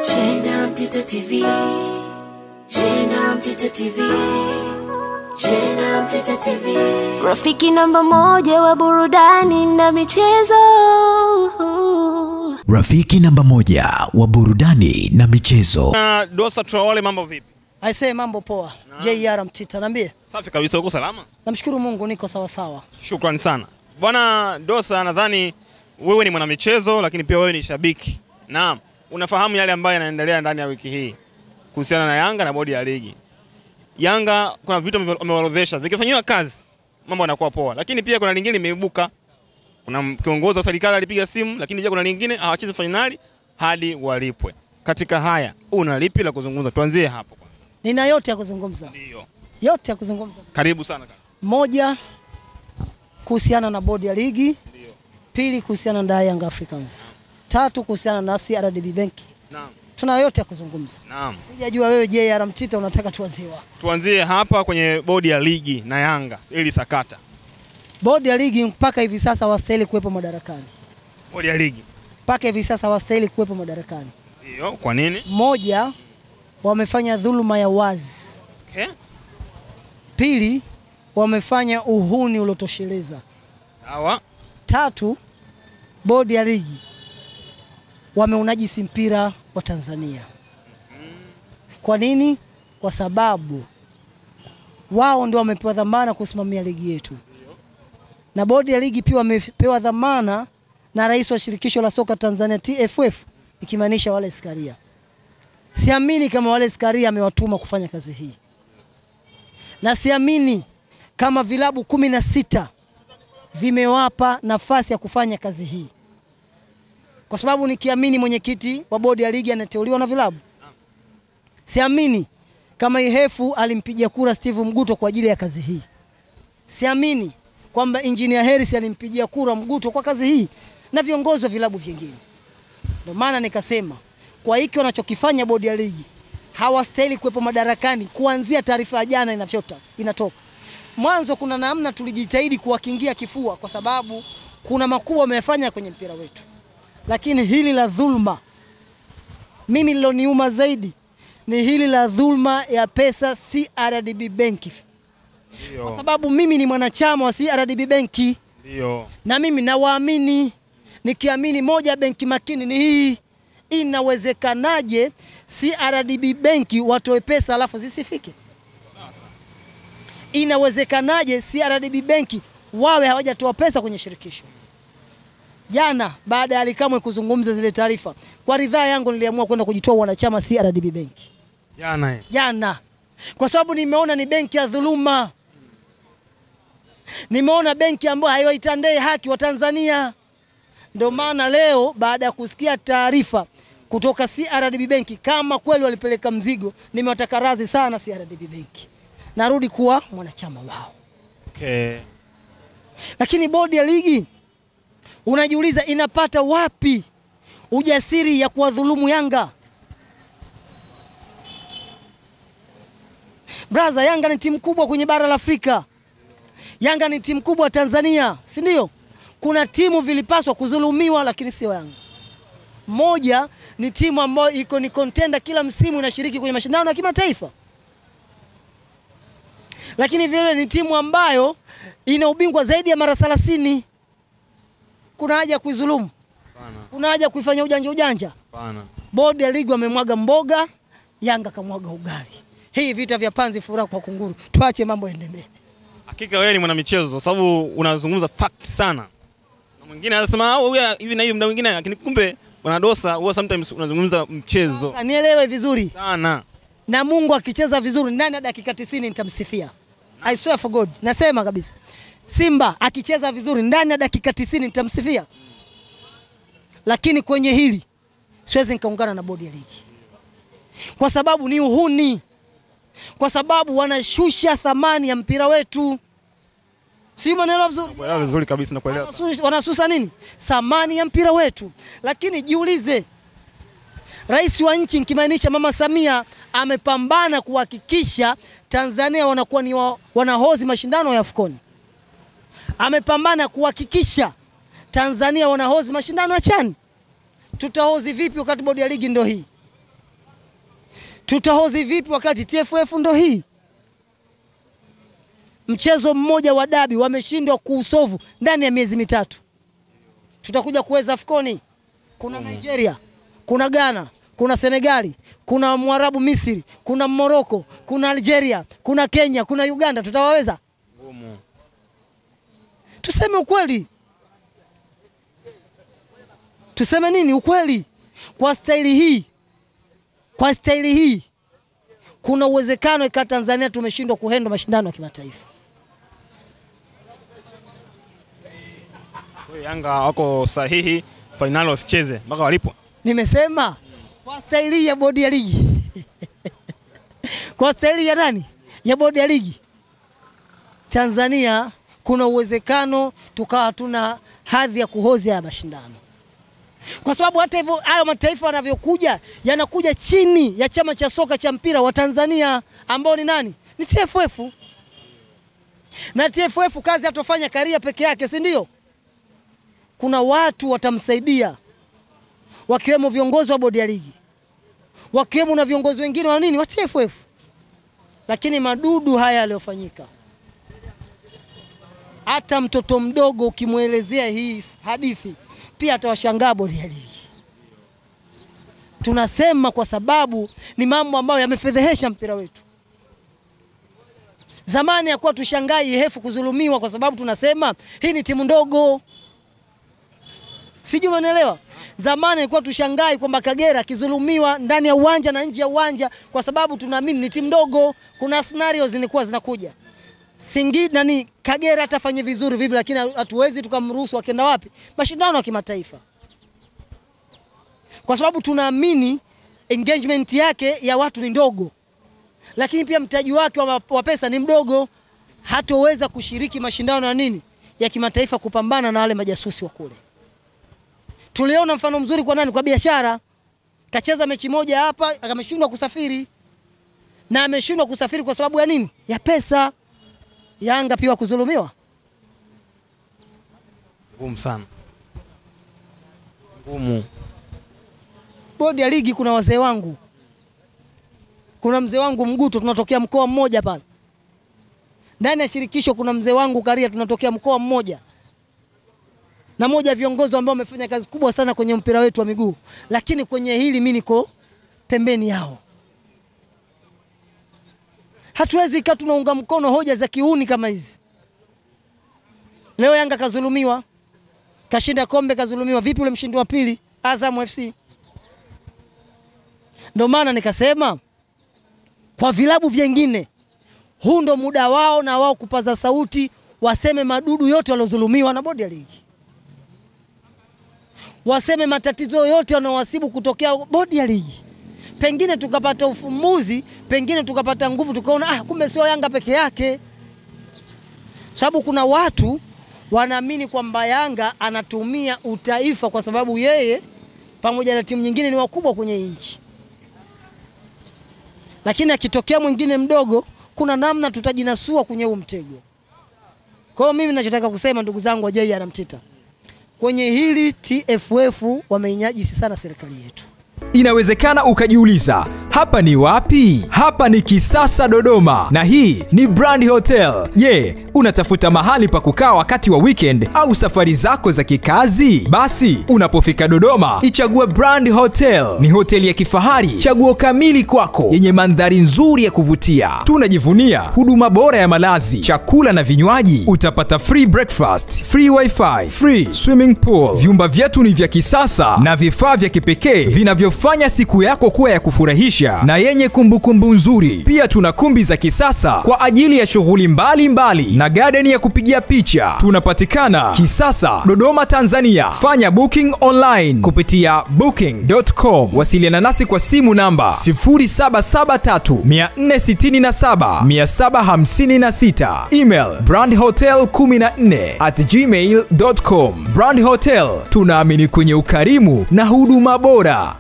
Shenda Mtita TV. Shenda Mtita TV. Shenda Mtita TV. Rafiki namba moja wa burudani na michezo. Rafiki namba moja wa burudani na michezo. Dosa Traore, mambo vipi? Aisee, mambo poa. JR Mtita, niambie. Safi kabisa, uko salama? Namshukuru Mungu niko sawa sawa. Shukrani sana. Bwana Dosa, nadhani wewe ni mwanamichezo lakini pia wewe ni shabiki. Naam, unafahamu yale ambayo yanaendelea ndani ya wiki hii kuhusiana na Yanga na bodi ya ligi. Yanga kuna vitu wameorodhesha, vikifanywa kazi mambo yanakuwa poa, lakini pia kuna lingine limeibuka. Kuna kiongozi wa serikali alipiga simu, lakini pia kuna lingine hawachezi finali hadi walipwe. Katika haya una lipi la kuzungumza? Tuanzie hapo kwanza. Nina yote ya kuzungumza. Ndio. Yote ya kuzungumza. Karibu sana kaka. Moja, kuhusiana na bodi ya ligi. Ndio. Pili, kuhusiana na Young Africans. Tatu, kuhusiana na CRDB Bank. Naam. Tuna yote ya kuzungumza. Naam. Sijajua wewe JR Mtita unataka tuanzie wapi? Tuanzie hapa kwenye bodi ya ligi na Yanga ili sakata. Bodi ya ligi mpaka hivi sasa wastahili kuwepo madarakani. Bodi ya ligi Mpaka hivi sasa wastahili kuwepo madarakani. ndio, kwa nini? Moja, wamefanya dhuluma ya wazi. Okay. Pili, wamefanya uhuni ulotosheleza. Sawa. Tatu, bodi ya ligi wameunajisi mpira wa Tanzania. Kwa nini? Kwa sababu wao ndio wamepewa dhamana kusimamia ligi yetu. Na bodi ya ligi pia wamepewa dhamana na rais wa shirikisho la soka Tanzania TFF, ikimaanisha Wallace Karia. Siamini kama Wallace Karia amewatuma kufanya kazi hii. Na siamini kama vilabu 16 vimewapa nafasi ya kufanya kazi hii. Kwa sababu nikiamini mwenyekiti wa bodi ya ligi anateuliwa na vilabu. Siamini kama Ihefu alimpigia kura Steve Mguto kwa ajili ya kazi hii. Siamini kwamba Engineer Harris alimpigia kura Mguto kwa kazi hii na viongozi wa vilabu vingine. Ndio maana nikasema kwa hiki wanachokifanya bodi ya ligi hawastahili kuwepo madarakani kuanzia taarifa ya jana inatoka. Mwanzo kuna namna tulijitahidi kuwakingia kifua kwa sababu kuna makubwa wamefanya kwenye mpira wetu. Lakini hili la dhulma, mimi liloniuma zaidi ni hili la dhulma ya pesa CRDB Bank. Kwa sababu mimi ni mwanachama wa CRDB Bank. Ndio. Na mimi nawaamini, nikiamini moja benki makini ni hii. Inawezekanaje CRDB Bank watoe pesa alafu zisifike? Inawezekanaje CRDB Bank wawe hawajatoa pesa kwenye shirikisho? Jana baada ya Alikamwe kuzungumza zile taarifa, kwa ridhaa yangu niliamua kwenda kujitoa wanachama CRDB Bank. Jana. Kwa sababu nimeona ni benki ya dhuluma. Nimeona benki ambayo haiwaitendei haki wa Tanzania. Ndio maana leo baada ya kusikia taarifa kutoka CRDB Bank kama kweli walipeleka mzigo, nimewataka radhi sana CRDB Bank. Narudi kuwa mwanachama wao. Okay. Lakini bodi ya ligi unajiuliza inapata wapi ujasiri ya kuwadhulumu Yanga? Brother, Yanga ni timu kubwa kwenye bara la Afrika. Yanga ni timu kubwa Tanzania, si ndio? Kuna timu vilipaswa kudhulumiwa lakini sio Yanga. Moja ni timu ambayo iko ni contender kila msimu inashiriki kwenye mashindano ya kimataifa. Lakini vile ni timu ambayo ina ubingwa zaidi ya mara 30. Kuna haja kuidhulumu? Hapana. Kuna haja kuifanya ujanja? Hapana. Bodi ya ligi wamemwaga mboga, Yanga kamwaga ugali. Hii vita vya panzi furaha kwa kunguru. Tuache mambo yaende mbele. Hakika wewe ni mwanamichezo kwa sababu unazungumza fact sana. Na mwingine anasema huyu hivi na hivi, mda mwingine lakini kumbe bwana Dosa huwa sometimes unazungumza mchezo. Sasa nielewe vizuri Sana. Na Mungu akicheza vizuri ndani ya dakika 90 nitamsifia. I swear for God. Nasema kabisa. Simba akicheza vizuri ndani ya dakika 90 nitamsifia. Lakini kwenye hili siwezi nikaungana na bodi ya ligi. Kwa sababu ni uhuni. Kwa sababu wanashusha thamani ya mpira wetu. Si maneno vizuri? Nakuelewa vizuri kabisa, nakuelewa. Wanasusa nini? Thamani ya mpira wetu. Lakini jiulize, rais wa nchi nikimaanisha Mama Samia amepambana kuhakikisha Tanzania wanakuwa ni wanahozi mashindano ya AFCON. Amepambana kuhakikisha Tanzania wanahozi mashindano ya CHAN. Tutahozi vipi wakati bodi ya ligi ndio hii? Tutahozi vipi wakati TFF ndo hii? Mchezo mmoja wa dabi wameshindwa kuusovu ndani ya miezi mitatu. Tutakuja kuweza AFCON. Kuna Nigeria, kuna Ghana, kuna Senegali, kuna Mwarabu Misri, kuna Morocco, kuna Algeria, kuna Kenya, kuna Uganda. Tutawaweza? Tuseme ukweli. Tuseme nini? Ukweli. Kwa staili hii kuna uwezekano ika Tanzania tumeshindwa kuhendo mashindano ya kimataifa. Yanga wako sahihi finali wasicheze mpaka walipo. Nimesema kwa staili ya bodi ya ligi. Kwa staili ya nani? Ya bodi ya ligi. Tanzania kuna uwezekano tukawa tuna hadhi ya kuhozi ya mashindano. Kwa sababu hata hivyo hayo mataifa yanavyokuja yanakuja chini ya chama cha soka cha mpira wa Tanzania ambao ni nani? Ni TFF. Na TFF kazi atofanya karia peke yake, si ndio? Kuna watu watamsaidia, wakiwemo viongozi wa bodi ya ligi, wakiwemo na viongozi wengine wa nini wa TFF. Lakini madudu haya yaliyofanyika, hata mtoto mdogo ukimuelezea hii hadithi pia atawashangaa bodi ya ligi. Tunasema kwa sababu ni mambo ambayo yamefedhehesha mpira wetu. Zamani yakuwa tushangai Hefu kuzulumiwa kwa sababu tunasema hii ni timu ndogo. Sijui umeelewa? Zamani ilikuwa tushangai kwamba Kagera kizulumiwa ndani ya uwanja na nje ya uwanja kwa sababu tunaamini ni timu ndogo. Kuna scenarios zilikuwa zinakuja. Singida ni Kagera atafanya vizuri vipi, lakini hatuwezi tukamruhusu akaenda wapi? Mashindano ya kimataifa. Kwa sababu tunaamini engagement yake ya watu ni ndogo. Lakini pia mtaji wake wa pesa ni mdogo. Hatoweza kushiriki mashindano ya nini? Ya kimataifa kupambana na wale majasusi wa kule. Tuliona mfano mzuri kwa nani? Kwa Biashara. Kacheza mechi moja hapa, akameshindwa kusafiri. Na ameshindwa kusafiri kwa sababu ya nini? Ya pesa. Yanga pia kuzulumiwa. Ngumu sana. Ngumu. Bodi ya ligi kuna wazee wangu. Kuna mzee wangu Mguto, tunatokea mkoa mmoja pale. Ndani ya shirikisho kuna mzee wangu Karia, tunatokea mkoa mmoja. Na moja viongozi ambao wamefanya kazi kubwa sana kwenye mpira wetu wa miguu. Lakini kwenye hili mimi niko pembeni yao. Hatuwezi kaa tunaunga mkono hoja za kiuni kama hizi. Leo Yanga kazulumiwa. Kashinda kombe kazulumiwa. Vipi ule mshindi wa pili? Azam FC. Ndio maana nikasema kwa vilabu vingine huu ndo muda wao na wao kupaza sauti, waseme madudu yote waliozulumiwa na bodi ya ligi. Waseme matatizo yote yanayowasibu kutokea bodi ya ligi. Pengine tukapata ufumbuzi, pengine tukapata nguvu, tukaona kumbe sio Yanga peke yake. Sababu kuna watu wanaamini kwamba Yanga anatumia utaifa kwa sababu yeye pamoja na timu nyingine ni wakubwa kwenye nchi. Lakini akitokea mwingine mdogo, kuna namna tutajinasua kwenye huo mtego. Kwa hiyo mimi ninachotaka kusema ndugu zangu wa Jay Anamtita, kwenye hili TFF wameinyajisi sana serikali yetu. Inawezekana ukajiuliza, hapa ni wapi? Hapa ni Kisasa Dodoma na hii ni Brand Hotel. Je, unatafuta mahali pa kukaa wakati wa weekend au safari zako za kikazi? Basi unapofika Dodoma, ichague Brand Hotel. Ni hoteli ya kifahari, chaguo kamili kwako, yenye mandhari nzuri ya kuvutia. Tunajivunia huduma bora ya malazi, chakula na vinywaji. Utapata free breakfast, free wifi, free swimming pool. Vyumba vyetu ni vya kisasa na vifaa vya kipekee vinavyofanya siku yako kuwa ya kufurahisha na yenye kumbukumbu nzuri. Pia tuna kumbi za kisasa kwa ajili ya shughuli mbalimbali na garden ya kupigia picha. Tunapatikana Kisasa, Dodoma, Tanzania. Fanya booking online kupitia booking.com. Wasiliana nasi kwa simu namba 0773467756. Email brandhotel14@gmail.com. Brand Hotel, tunaamini kwenye ukarimu na huduma bora.